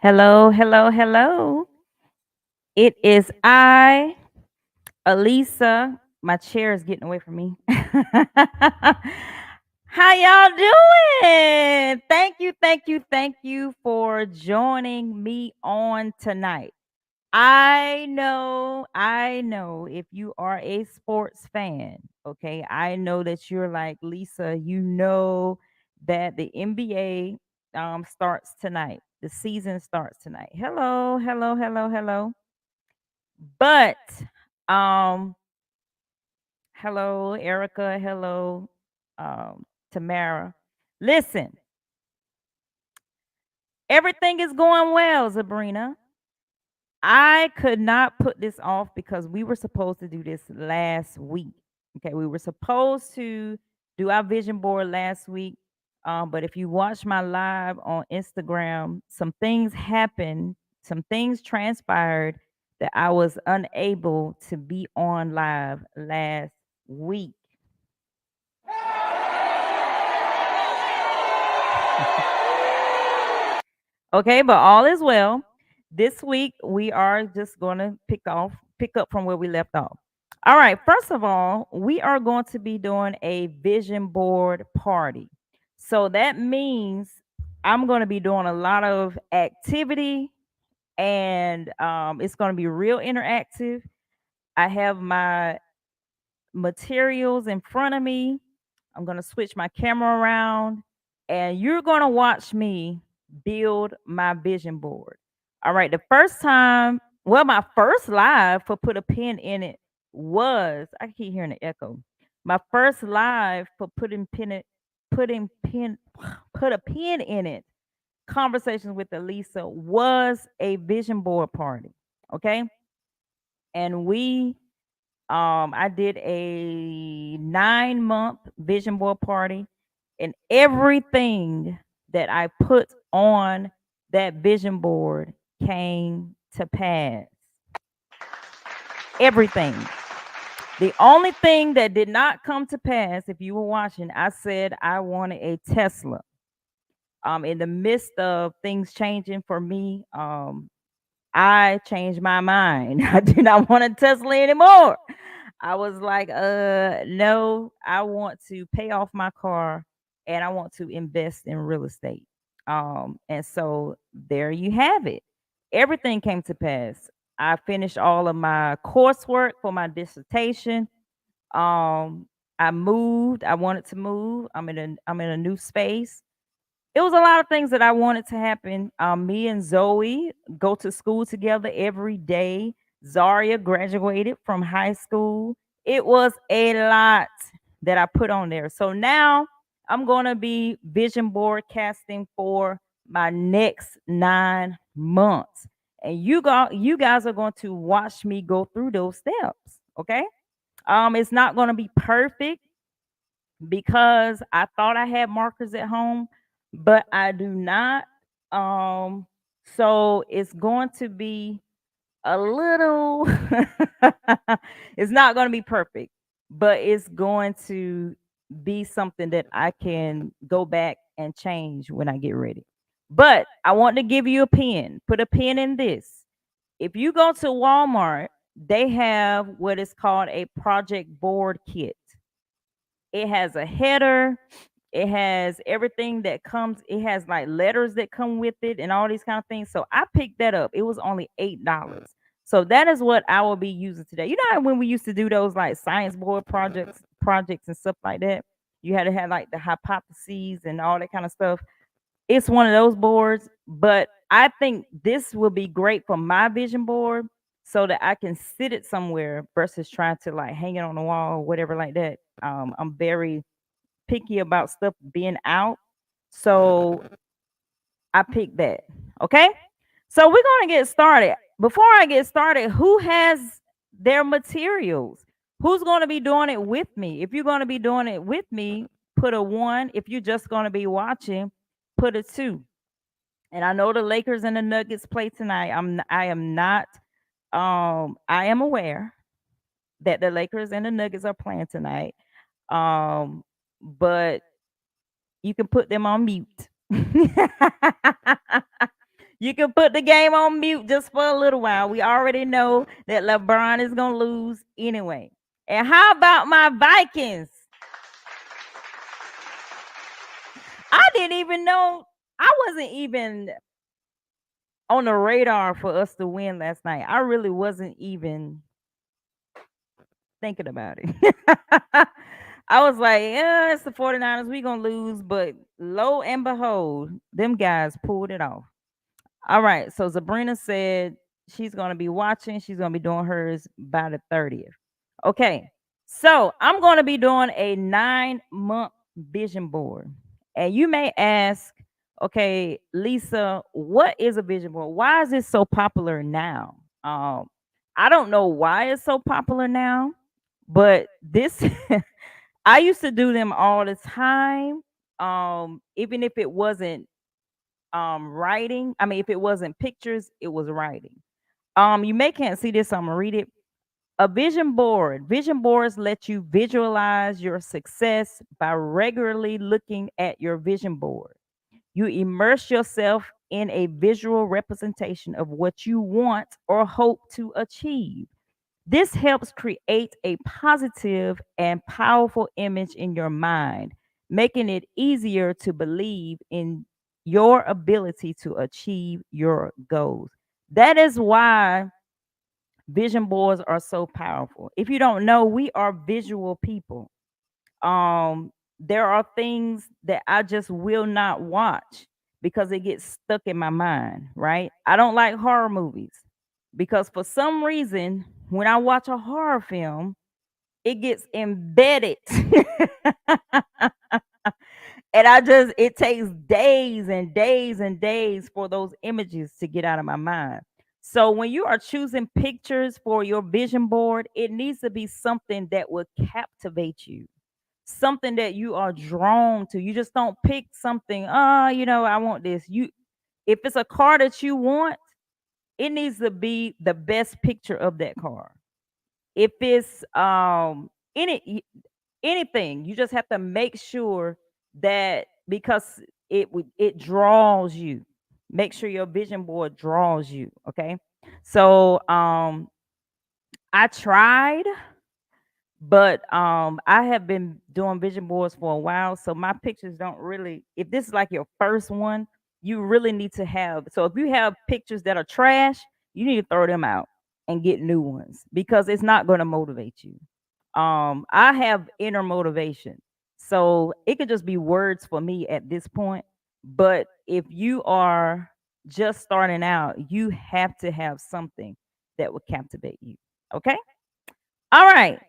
Hello, hello, hello. It is I, Elisa. My chair is getting away from me. How y'all doing? Thank you for joining me on tonight. I know if you are a sports fan, okay? I know that you're like, Lisa, you know that the NBA starts tonight. The season starts tonight. Hello, hello, hello, hello. But um hello Erica, hello Tamara. Listen, everything is going well, Sabrina. I could not put this off because we were supposed to do this last week. Okay, we were supposed to do our vision board last week. But if you watch my live on Instagram, some things happened, some things transpired that I was unable to be on live last week. Okay, but all is well. This week we are just going to pick up from where we left off. All right, first of all, we are going to be doing a vision board party. So that means I'm going to be doing a lot of activity and it's going to be real interactive. I have my materials in front of me. I'm going to switch my camera around and you're going to watch me build my vision board. All right, the first time, well, my first live for Put a Pin in It was, I keep hearing the echo. My first live for putting pin, put a pin in it, conversations with Elisa was a vision board party. Okay. And I did a 9-month vision board party, and everything that I put on that vision board came to pass. Everything. The only thing that did not come to pass, if you were watching, I said I wanted a Tesla. In the midst of things changing for me, I changed my mind. I did not want a Tesla anymore. I was like, no, I want to pay off my car and I want to invest in real estate. And so there you have it. Everything came to pass. I finished all of my coursework for my dissertation. I moved. I wanted to move. I'm in a new space. It was a lot of things that I wanted to happen. Me and Zoe go to school together every day. Zaria graduated from high school. It was a lot that I put on there. So now I'm going to be vision board casting for my next 9 months. And you guys are going to watch me go through those steps. Okay. It's not going to be perfect because I thought I had markers at home, but I do not. Um, so it's going to be a little, it's not going to be perfect, but it's going to be something that I can go back and change when I get ready. But I want to give you a pin, put a pin in this. If you go to Walmart, they have what is called a project board kit. It has a header. It has everything that comes. It has like letters that come with it and all these kind of things. So I picked that up. It was only $8. So that is what I will be using today. You know how when we used to do those like science board projects and stuff like that? You had to have like the hypotheses and all that kind of stuff. It's one of those boards, but I think this will be great for my vision board so that I can sit it somewhere versus trying to like hang it on the wall or whatever like that. I'm very picky about stuff being out. So I picked that. Okay. So we're going to get started. before I get started, who has their materials? Who's going to be doing it with me? If you're going to be doing it with me, put a one. If you're just going to be watching, put a two. And I know the Lakers and the Nuggets play tonight. I am not I am aware that the Lakers and the Nuggets are playing tonight. But you can put them on mute. You can put the game on mute just for a little while. We already know that LeBron is going to lose anyway. And how about my Vikings? I didn't even know. I wasn't even on the radar for us to win last night. I really wasn't even thinking about it. I was like, yeah, it's the 49ers. We going to lose. But lo and behold, them guys pulled it off. All right. So Sabrina said she's going to be watching. She's going to be doing hers by the 30th. Okay. So I'm going to be doing a 9-month vision board. And you may ask, okay, Lisa, what is a vision board? Why is it so popular now? I don't know why it's so popular now, but this I used to do them all the time. Even if it wasn't writing, I mean if it wasn't pictures, it was writing. You may can't see this, so I'm gonna read it. A vision board. Vision boards let you visualize your success by regularly looking at your vision board. You immerse yourself in a visual representation of what you want or hope to achieve. This helps create a positive and powerful image in your mind, making it easier to believe in your ability to achieve your goals. That is why vision boards are so powerful. If you don't know, we are visual people. There are things that I just will not watch because it gets stuck in my mind, right? I don't like horror movies because for some reason, when I watch a horror film, it gets embedded. And it takes days and days and days for those images to get out of my mind. So when you are choosing pictures for your vision board, it needs to be something that will captivate you, something that you are drawn to. You just don't pick something, I want this. If it's a car that you want, it needs to be the best picture of that car. If it's anything, you just have to make sure that because it draws you. Make sure your vision board draws you, okay? So I tried, but I have been doing vision boards for a while, so my pictures don't really, if this is like your first one, you really need to have, so if you have pictures that are trash, you need to throw them out and get new ones because it's not going to motivate you. I have inner motivation, so it could just be words for me at this point. But if you are just starting out, you have to have something that will captivate you. Okay. All right.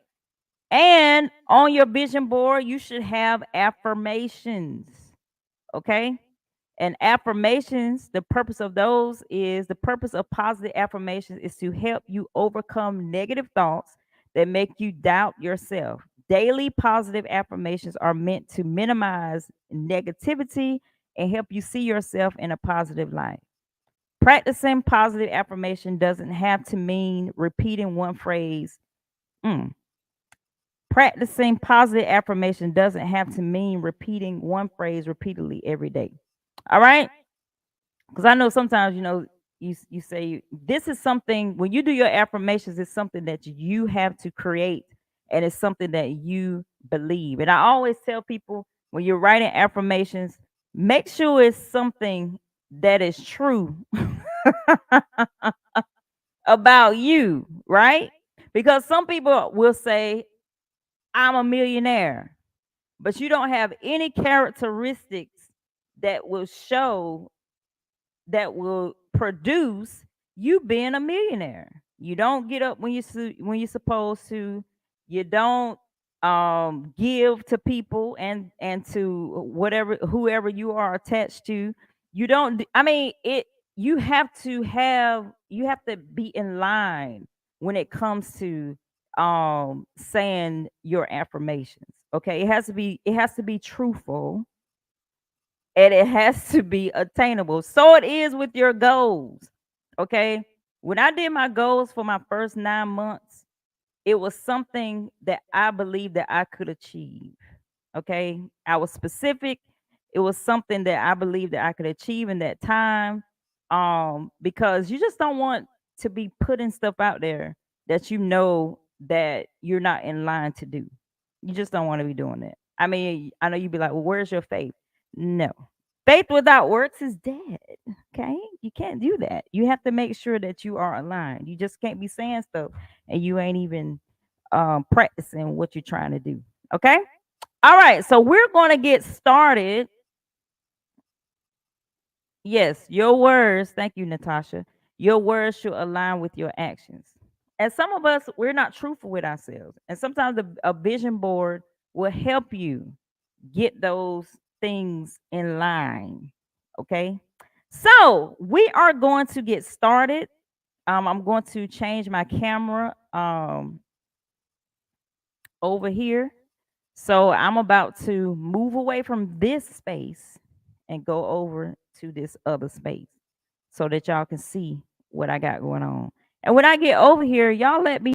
And on your vision board, you should have affirmations. Okay. And affirmations, the purpose of those is the purpose of positive affirmations is to help you overcome negative thoughts that make you doubt yourself. Daily positive affirmations are meant to minimize negativity and help you see yourself in a positive light. Practicing positive affirmation doesn't have to mean repeating one phrase. Mm. Practicing positive affirmation doesn't have to mean repeating one phrase repeatedly every day. All right? Because I know sometimes, you say this is something when you do your affirmations, it's something that you have to create and it's something that you believe. And I always tell people when you're writing affirmations, make sure it's something that is true about you, right? Because some people will say, I'm a millionaire, but you don't have any characteristics that will show, that will produce you being a millionaire. You don't get up when you're supposed to. You don't give to people and to whatever whoever you are attached to. You don't I mean it, you have to have, you have to be in line when it comes to saying your affirmations. Okay, it has to be truthful, and it has to be attainable. So it is with your goals. Okay, when I did my goals for my first 9 months, it was something that I believed that I could achieve. Okay, I was specific. It was something that I believed that I could achieve in that time. Because you just don't want to be putting stuff out there that you know that you're not in line to do. You just don't want to be doing that. I mean, I know you'd be like, well, where's your faith? No. Faith without works is dead. Okay. You can't do that. You have to make sure that you are aligned. You just can't be saying stuff and you ain't even practicing what you're trying to do. Okay. All right. So we're going to get started. Yes, your words, thank you, Natasha. Your words should align with your actions. And some of us, we're not truthful with ourselves. And sometimes a vision board will help you get those things in line. Okay. So we are going to get started. I'm going to change my camera over here. So I'm about to move away from this space and go over to this other space so that y'all can see what I got going on. And when I get over here, y'all let me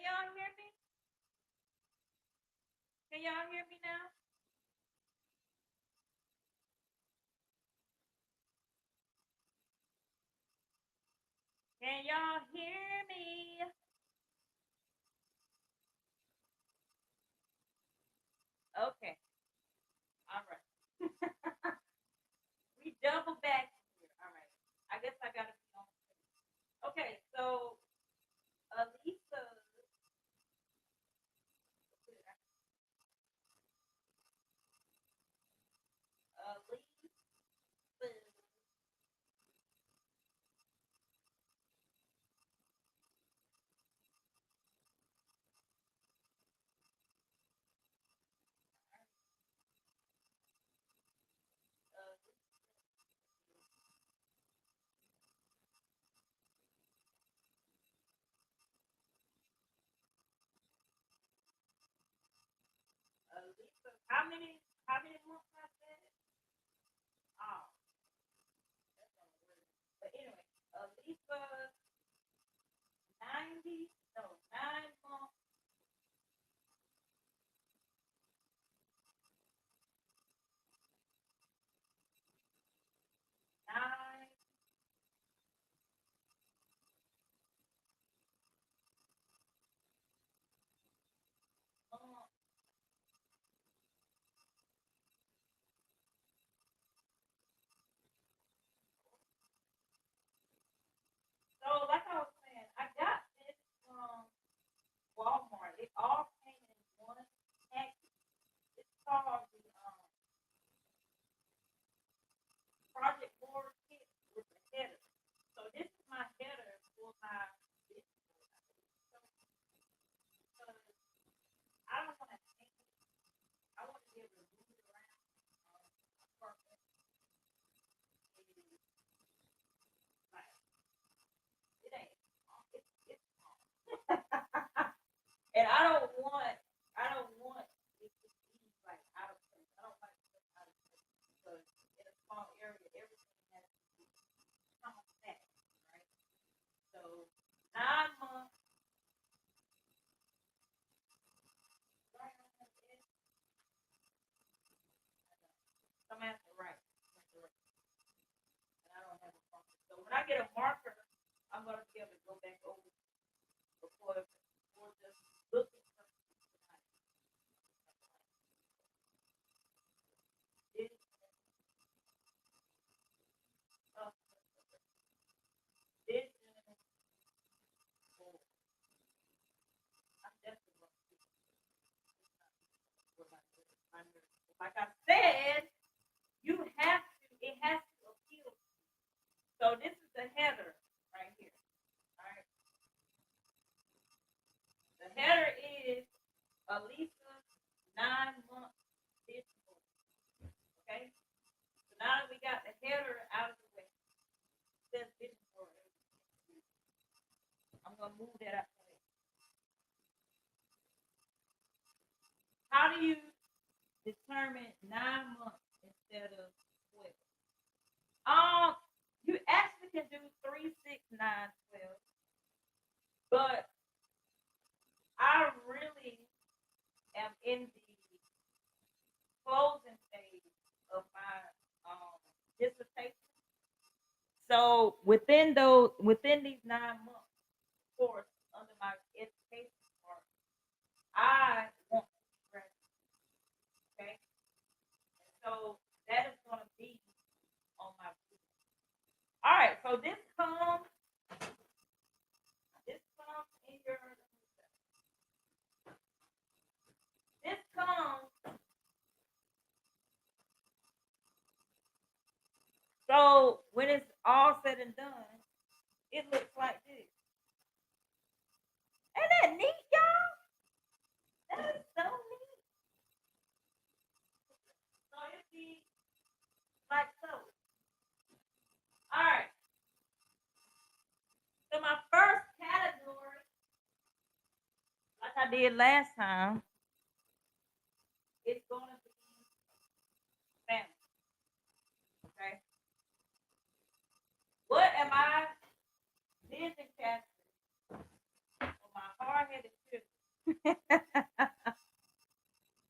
y'all hear me? Can y'all hear me now? Can y'all hear me? Okay. All right. We double back here. All right. I guess I gotta be on. Okay, so Alisa, Alisa, Alisa. How many months I said? Oh, that's not weird. But anyway, Alisa, 90, no, 9 months, 9 months. So, like I was saying, I got this from Walmart. It all came in one package. It's called the Project Board Kit with the header. So this is my header for my business. So because I don't want to hang it, I want to be able to move it around. My apartment is like it ain't. It's small. And I don't want it to be like out of place. I don't like stuff out of place because in a small area, everything has to be compact, right? So 9 months, right on the edge, I'm at the right. I'm at the right. And I don't have a marker. So when I get a marker, I'm gonna be able to go back over before just looking for this uh, this I'm definitely gonna see what my like I said, you have to it has to appeal. So this is the header right here. All right. The header is Alisa 9 months digital. Okay. So now that we got the header out of the way, it says digital. I'm gonna move that out the way. How do you determine 9 months instead of 12? Um, you actually can do 3, 6, 9, 12, but I really am in the closing stage of my dissertation. So within these 9 months, of course, under my education part, I want to be graduate. Okay, and so that is going to be on my video. All right, so this comes in your this comes so when it's all said and done, it looks like this. Ain't that neat, y'all? That is so neat. So it be like so. All right. So my first category, like I did last time, is gonna be family. Okay. What am I vision casting for my hard-headed children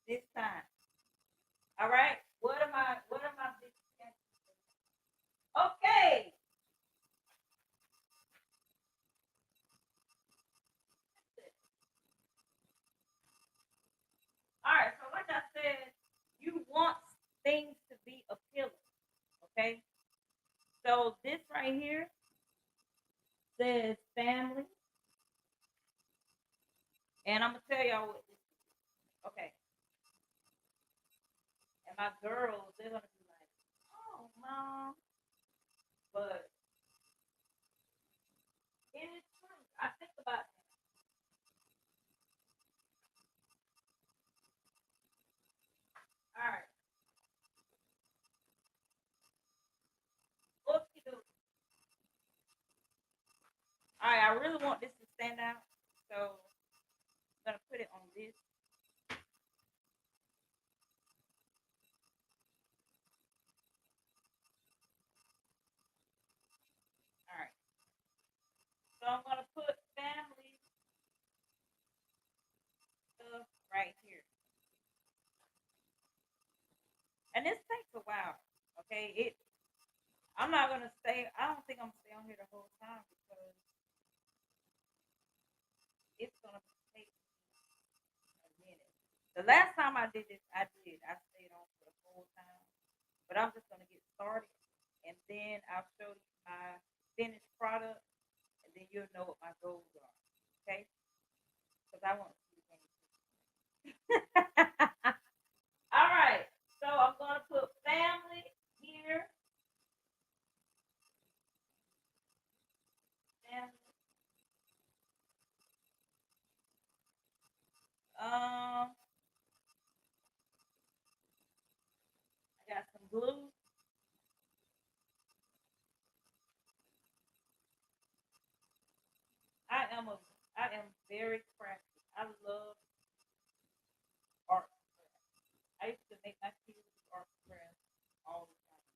This time. All right. What am I big chances? Okay. All right. So like I said, you want things to be appealing. Okay. So this right here says family, and I'm gonna tell y'all what this is. Okay. And my girls, they're gonna be like, "Oh, mom," but it is true. I think about that. All right. Oopsie doopsie. All right. I really want this to stand out, so I'm gonna put it on this. All right. So I'm gonna put family stuff right here, and this takes a while. Okay. I'm not gonna stay. I don't think I'm gonna stay on here the whole time because it's gonna take a minute. The last time I did this, I did. I stayed on for the whole time. But I'm just gonna get started, and then I'll show you my finished product, and then you'll know what my goals are. Okay? Because I want to see things. All right. So I'm gonna put family here. Family. I got some glue. I am a. I am very crafty. I love art. I used to make my kids art crafts all the time.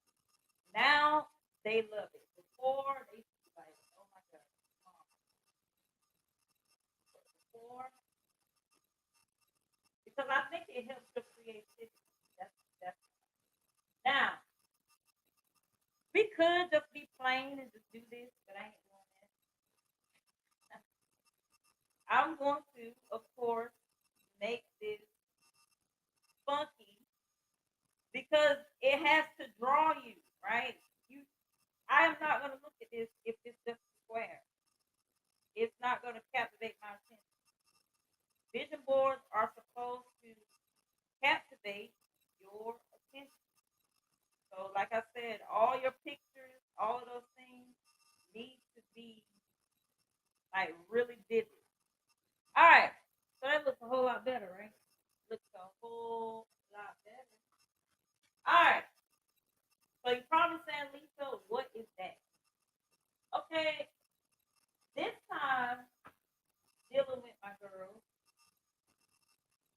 Now they love it. Before they used to be like, "Oh my god, mom." But before, because I think it helps your creativity. That's now we could just be plain and just do this, but I ain't doing that. I'm going to, of course, make this funky because it has to draw you, right? You, I am not going to look at this if it's just a square. It's not going to captivate my attention. Vision boards are supposed to captivate your attention. So, like I said, all your pictures, all of those things need to be like really vivid. All right, so that looks a whole lot better, right? Looks a whole lot better. All right, so you're probably saying, Lisa, what is that? Okay, this time dealing with my girls,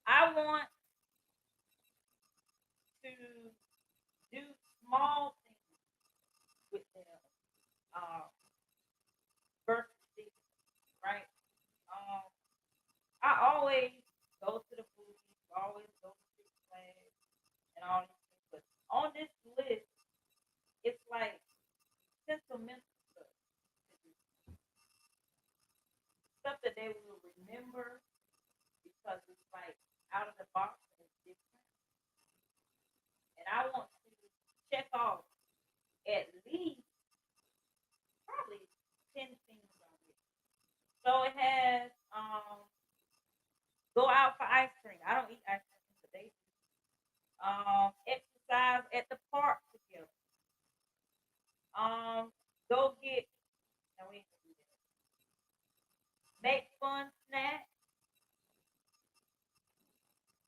I want to do small things with them um, versus big, right? Um, I always go to the movies, always go to Six Flags and all these things, but on this list, it's like sentimental stuff, stuff that they will remember because it's like out of the box and it's different. And I want to check off at least probably 10 things on it. So it has go out for ice cream. I don't eat ice cream, but they do. Exercise at the park together. Um, go get no, we ain't gonna do that. Make fun snacks,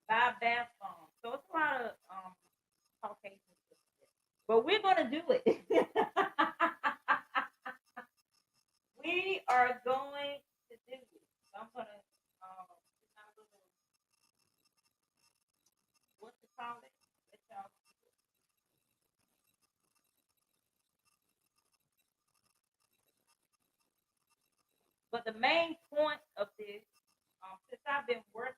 buy bath bombs. So it's a lot of Caucasian stuff. But we're gonna do it. We are going to do it. So I'm gonna put my little what to call it. Let y'all But the main point of this, since I've been working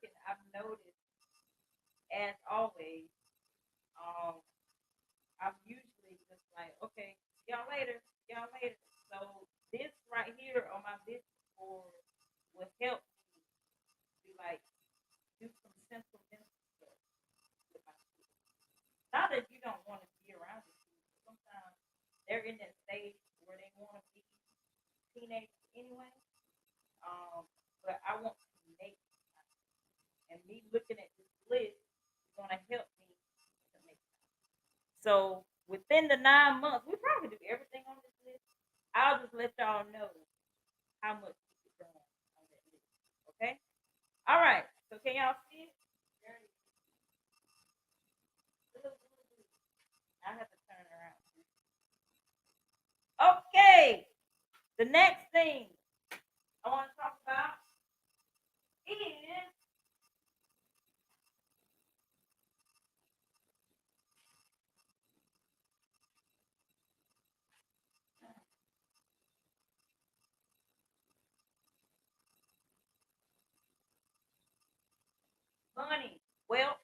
they're in that stage where they want to be teenagers anyway. But I want to make time. And me looking at this list is going to help me to make time. So within the 9 months, we probably do everything on this list. I'll just let y'all know how much we get done on that list. Okay? All right. So can y'all see it? There it is. I have to turn it around. Okay. The next thing I want to talk about is money, wealth,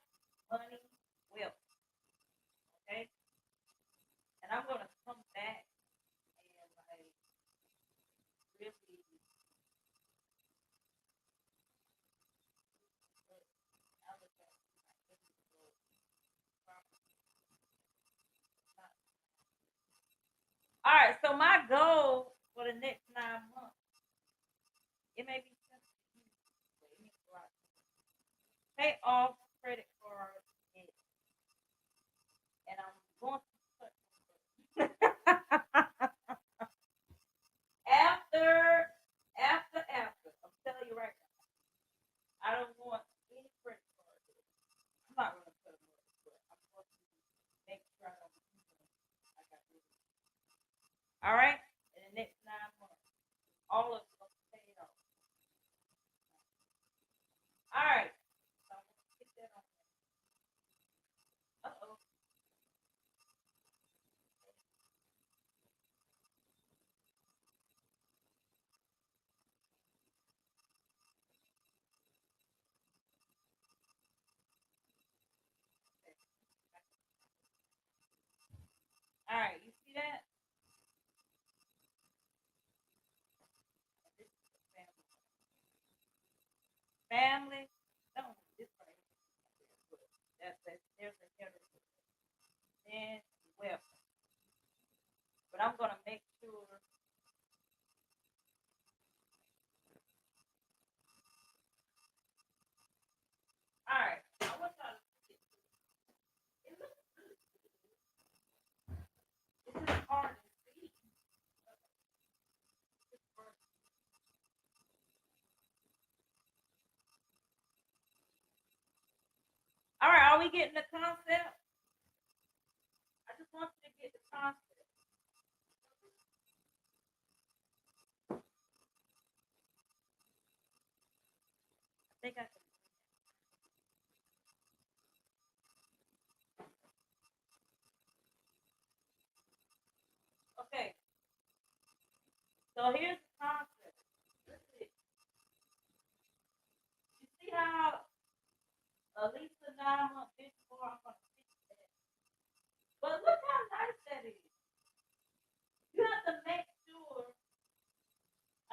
money, wealth. Okay. And I'm going to come back and like really all right, so my goal for the next 9 months, it may be simple to you, but it means a lot. Pay off credit card debt, and I'm going to after, I'm telling you right now, I don't want any credit card debt. I'm not going to put them up, but I'm going to make sure I don't do them. I got rid of it. All right, in the next 9 months, all of them paid off. All right, so I'm going to get that on. Uh-oh. All right, you see that? This is the family. Family. No, this right here. That's there's a header. Then wealth. But I'm gonna make sure. All right. I want y'all to see it. It looks good. It's just hard to see. All right. Are we getting the concept? I just want you to get the concept. I think I can. Okay. So here's the concept. Let's see. You see how at least a 9 month before I'm gonna fix that. But look how nice that is. You have to make sure.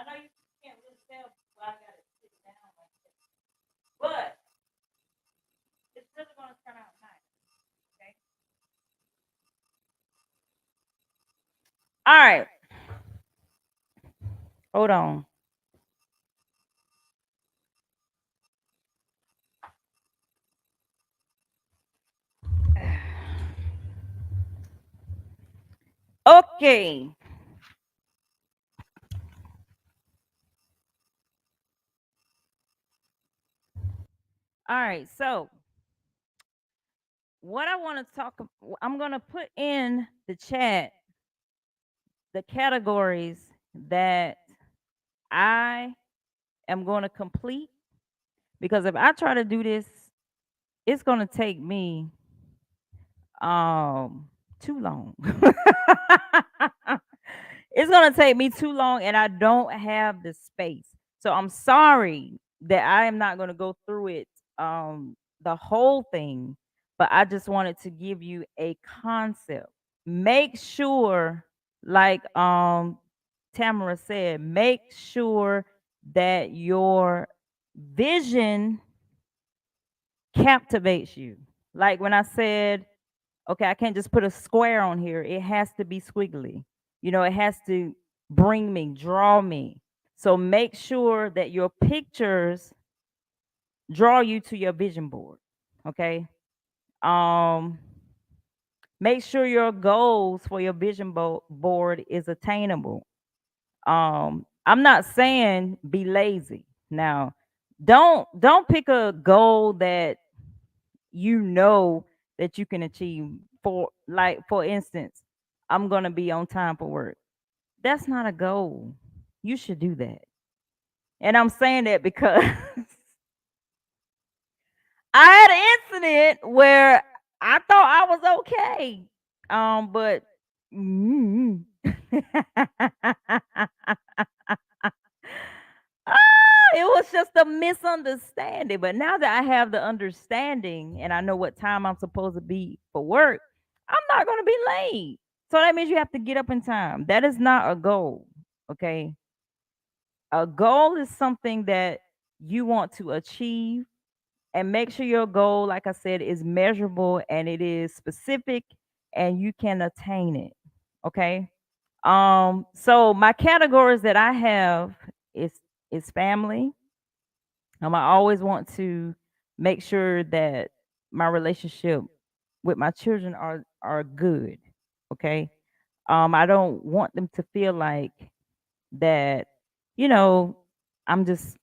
I know you can't really tell why I got it sit down like that, but it's really gonna turn out nice. Okay. All right. Hold on. Okay. All right. So what I want to talk, I'm gonna put in the chat the categories that I am going to complete because if I try to do this, it's going to take me um too long. It's going to take me too long and I don't have the space. So I'm sorry that I am not going to go through it the whole thing, but I just wanted to give you a concept. Make sure like Tamara said, make sure that your vision captivates you. Like when I said, okay, I can't just put a square on here, it has to be squiggly. It has to bring me, draw me. So make sure that your pictures draw you to your vision board. Okay. Um, Make sure your goals for your board is attainable. I'm not saying be lazy. Now, don't pick a goal that you know that you can achieve. For instance, I'm going to be on time for work. That's not a goal. You should do that. And I'm saying that because I had an incident where I thought I was okay. But mm, ah, it was just a misunderstanding. But now that I have the understanding and I know what time I'm supposed to be for work, I'm not going to be late. So that means you have to get up in time. That is not a goal. Okay. A goal is something that you want to achieve, and make sure your goal, like I said, is measurable and it is specific and you can attain it. Okay. So my categories that I have is family. I always want to make sure that my relationship with my children are good. Okay. I don't want them to feel like that, you know, I'm just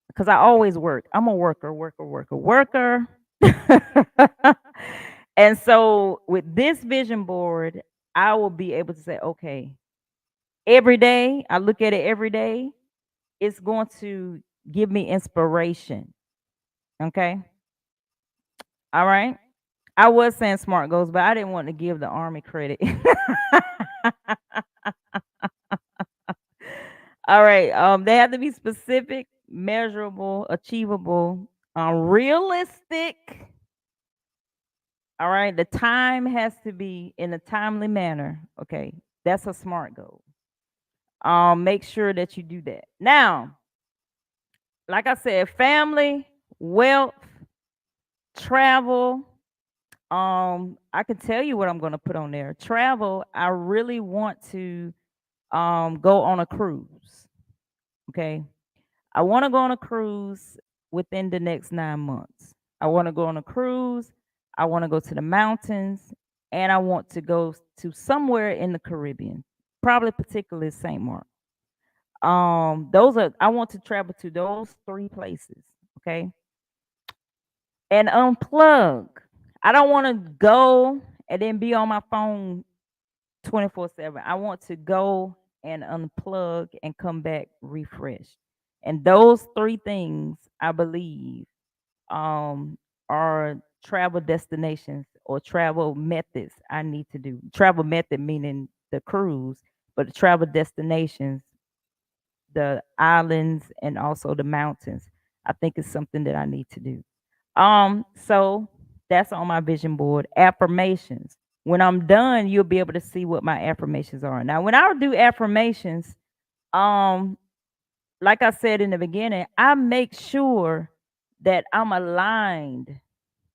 because I always work. I'm a worker, worker, worker, worker. And so with this vision board, I will be able to say, okay, every day, I look at it every day, it's going to give me inspiration. Okay. All right. I was saying smart goals, but I didn't want to give the army credit. All right. They have to be specific, measurable, achievable, realistic. All right. The time has to be in a timely manner. Okay. That's a smart goal. Make sure that you do that. Now, like I said, family, wealth, travel. I can tell you what I'm gonna put on there. Travel, I really want to go on a cruise. Okay. I want to go on a cruise within the next 9 months. I want to go on a cruise. I want to go to the mountains, and I want to go to somewhere in the Caribbean, probably particularly St. Mark. Those are I want to travel to those three places. Okay, and unplug. I don't want to go and then be on my phone 24/7. I want to go and unplug and come back refreshed. And those three things, I believe, are travel destinations or travel methods I need to do. Travel method meaning the cruise, but the travel destinations, the islands and also the mountains, I think is something that I need to do. So that's on my vision board. Affirmations. When I'm done, you'll be able to see what my affirmations are. Now, when I do affirmations, um, like I said in the beginning, I make sure that I'm aligned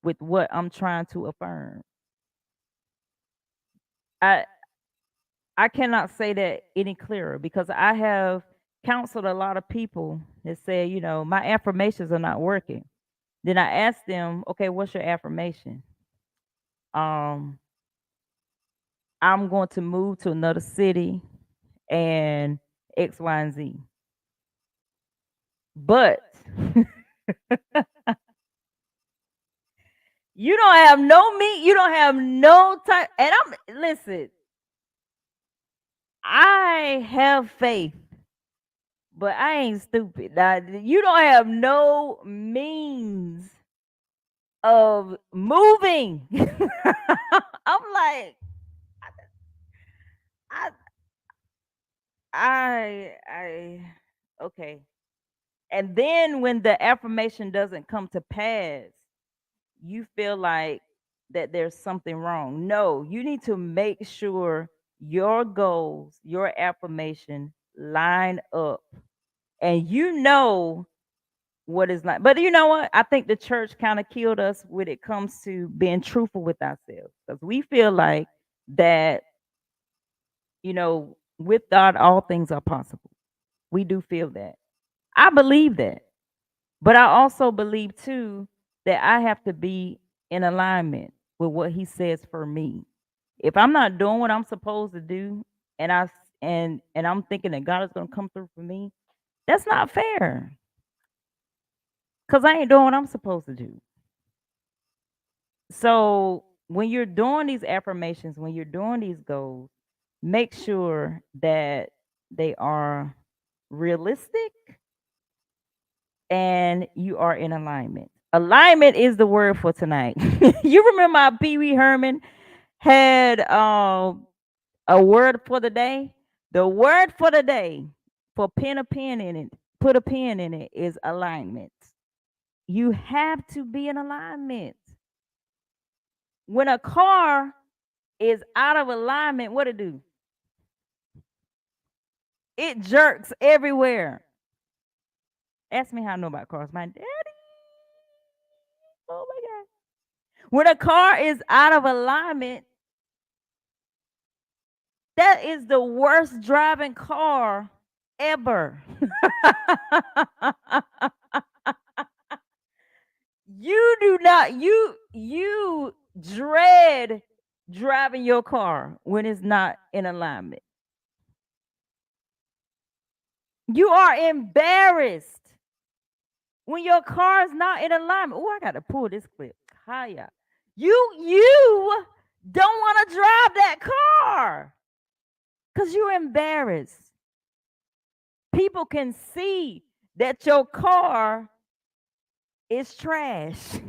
with what I'm trying to affirm. I I cannot say that any clearer because I have counseled a lot of people that say, my affirmations are not working. Then I ask them, okay, what's your affirmation? Um, I'm going to move to another city and X, Y, and Z. But you don't have no meat, you don't have no time. And listen, I have faith, but I ain't stupid. Now, you don't have no means of moving. I'm like, I, I, okay. And then when the affirmation doesn't come to pass, you feel like that there's something wrong. No, you need to make sure your goals, your affirmation line up. And what is not. But you know what? I think the church kind of killed us when it comes to being truthful with ourselves. Because we feel like that With God, all things are possible. We do feel that. I believe that. But I also believe too that I have to be in alignment with what he says for me. If I'm not doing what I'm supposed to do and I'm thinking that God is going to come through for me, that's not fair cuz I ain't doing what I'm supposed to do. So, when you're doing these affirmations, when you're doing these goals, make sure that they are realistic and you are in alignment. Alignment is the word for tonight. You remember how Pee Wee Herman had a word for the day? The word for the day for pin in it, put a pin in it is alignment. You have to be in alignment. When a car is out of alignment, what it do? It jerks everywhere. Ask me how I know about cars. My daddy. Oh my God. When a car is out of alignment, that is the worst driving car ever. You do not you dread driving your car when it's not in alignment. You are embarrassed when your car is not in alignment. Oh, I got to pull this clip. Hiya. You don't want to drive that car because you're embarrassed. People can see that your car is trash.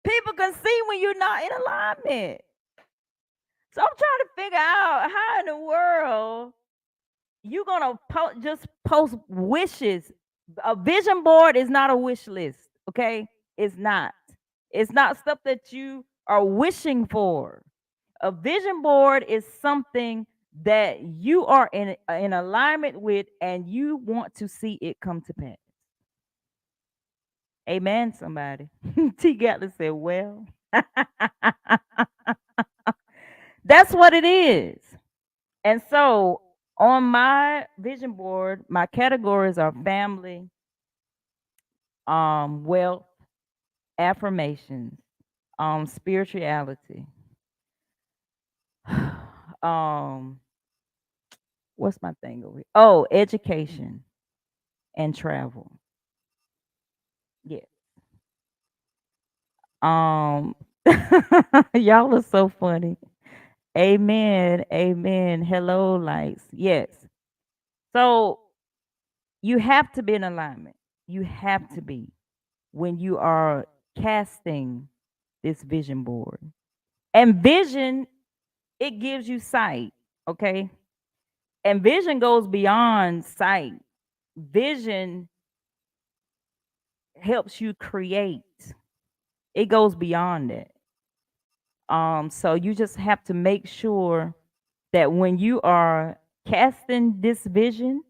People can see when you're not in alignment. So I'm trying to figure out how in the world you gonna just post wishes. A vision board is not a wish list, okay? It's not. It's not stuff that you are wishing for. A vision board is something that you are in alignment with and you want to see it come to pass. Amen, somebody. T. Gatlin said, well, that's what it is. And so on my vision board, my categories are family, wealth, affirmations, spirituality. um, what's my thing over here? Oh, education and travel. Yeah. Um, y'all are so funny. Amen. Amen. Hello, lights. Yes. So you have to be in alignment. You have to be when you are casting this vision board. And vision, it gives you sight, okay? And vision goes beyond sight. Vision helps you create. It goes beyond that. So you just have to make sure that when you are casting this vision,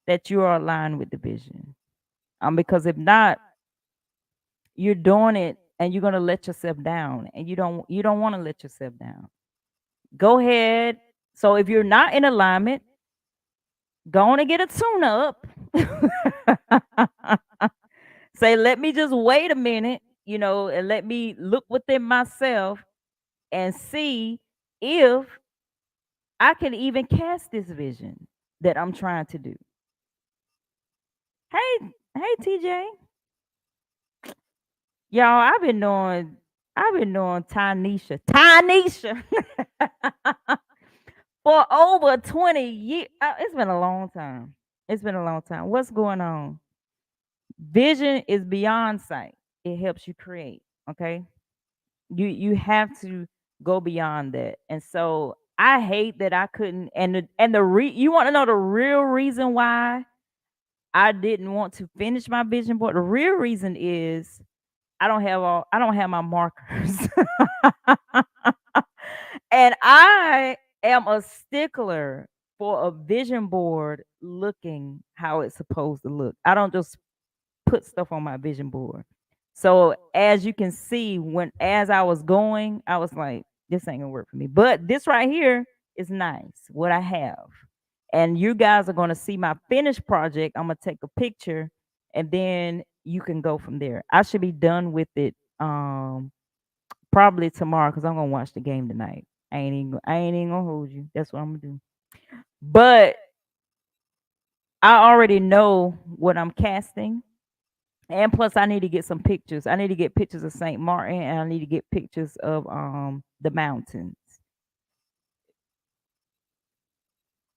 that you are aligned with the vision. Because if not, you're doing it and you're gonna let yourself down, and you don't want to let yourself down. Go ahead. So if you're not in alignment, go on and get a tune up. Say, let me just wait a minute, and let me look within myself and see if I can even cast this vision that I'm trying to do. Hey, TJ. Y'all, I've been knowing Tanisha for over 20 years. It's been a long time. It's been a long time. What's going on? Vision is beyond sight. It helps you create. Okay. You have to go beyond that. And so I hate that I couldn't. You want to know the real reason why I didn't want to finish my vision board? The real reason is I don't have my markers. And I am a stickler for a vision board looking how it's supposed to look. I don't just put stuff on my vision board. So as you can see, as I was going, I was like, this ain't gonna work for me. But this right here is nice, what I have. And you guys are gonna see my finished project. I'm gonna take a picture and then you can go from there. I should be done with it probably tomorrow because I'm gonna watch the game tonight. I ain't even gonna hold you. That's what I'm gonna do. But I already know what I'm casting. And plus I need to get some pictures. I need to get pictures of St. Martin and I need to get pictures of the mountains.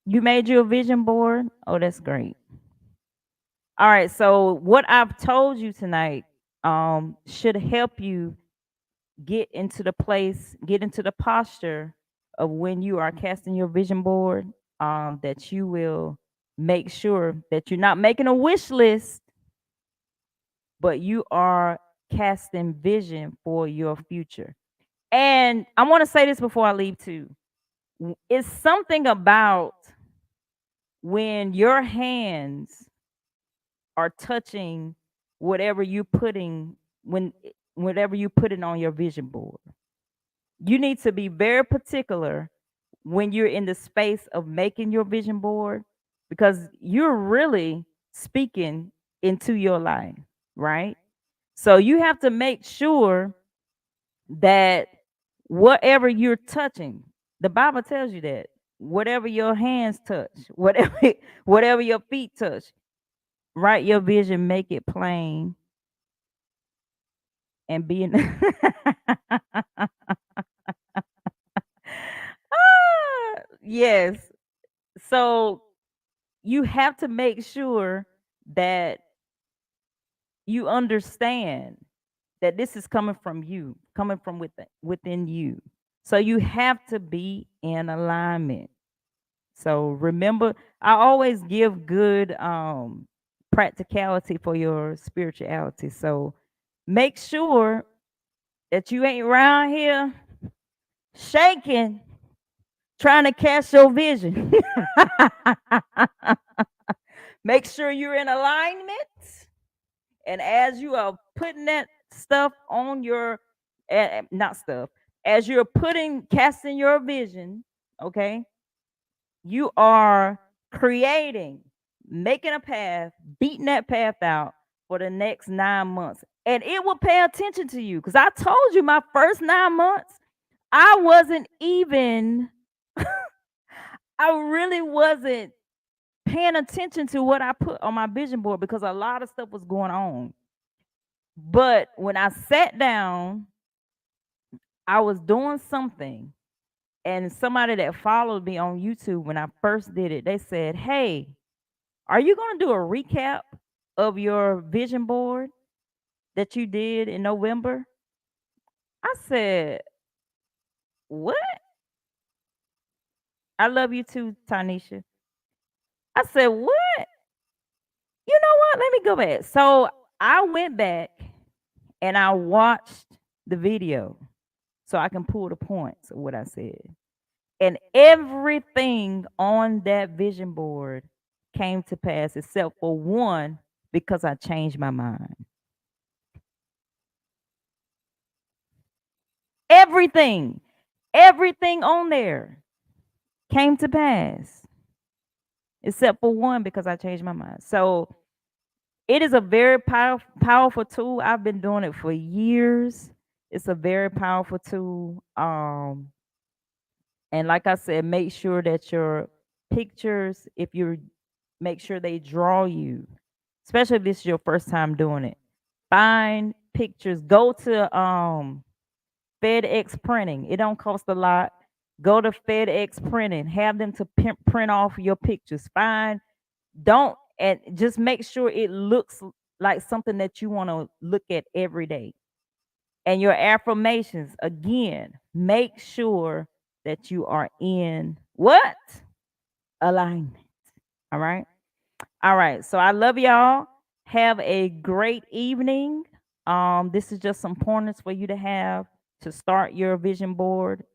You made you a vision board? Oh, that's great. All right, so what I've told you tonight should help you get into the posture of when you are casting your vision board, that you will make sure that you're not making a wish list, but you are casting vision for your future. And I want to say this before I leave too. It's something about when your hands are touching whatever you putting when whatever you put it on your vision board. You need to be very particular when you're in the space of making your vision board because you're really speaking into your life, right? So you have to make sure that whatever you're touching, the Bible tells you that whatever your hands touch, whatever whatever your feet touch, write your vision, make it plain, and be in. Yes. So you have to make sure that you understand that this is coming from you, coming from within you. So you have to be in alignment. So remember, I always give good practicality for your spirituality. So make sure that you ain't around here shaking, trying to cast your vision. Make sure you're in alignment. And as you are putting that stuff on your, not stuff, as you're casting your vision, okay, you are creating, making a path, beating that path out for the next 9 months. And it will pay attention to you. Because I told you my first 9 months, I wasn't even, I really wasn't paying attention to what I put on my vision board because a lot of stuff was going on. But when I sat down, I was doing something, and somebody that followed me on YouTube when I first did it, they said, "Hey, are you going to do a recap of your vision board that you did in November?" I said, "What?" I love you too, Tanisha. I said, "What?" You know what? Let me go back. So I went back and I watched the video so I can pull the points of what I said. And everything on that vision board came to pass except for one because I changed my mind. Everything, everything on there came to pass except for one because I changed my mind. So it is a very powerful tool. I've been doing it for years. It's a very powerful tool. And like I said, make sure that your pictures, if you make sure they draw you, especially if this is your first time doing it. Find pictures. Go to FedEx printing. It don't cost a lot. Go to FedEx printing. Have them to print off your pictures. Don't and just make sure it looks like something that you want to look at every day. And your affirmations, again, make sure that you are in what? Alignment. All right. All right. So I love y'all. Have a great evening. This is just some pointers for you to have to start your vision board.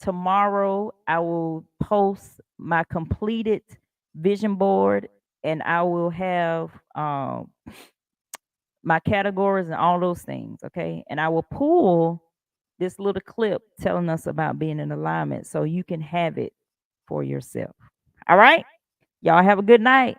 Tomorrow I will post my completed vision board and I will have my categories and all those things. Okay. And I will pull this little clip telling us about being in alignment so you can have it for yourself. All right. Y'all have a good night.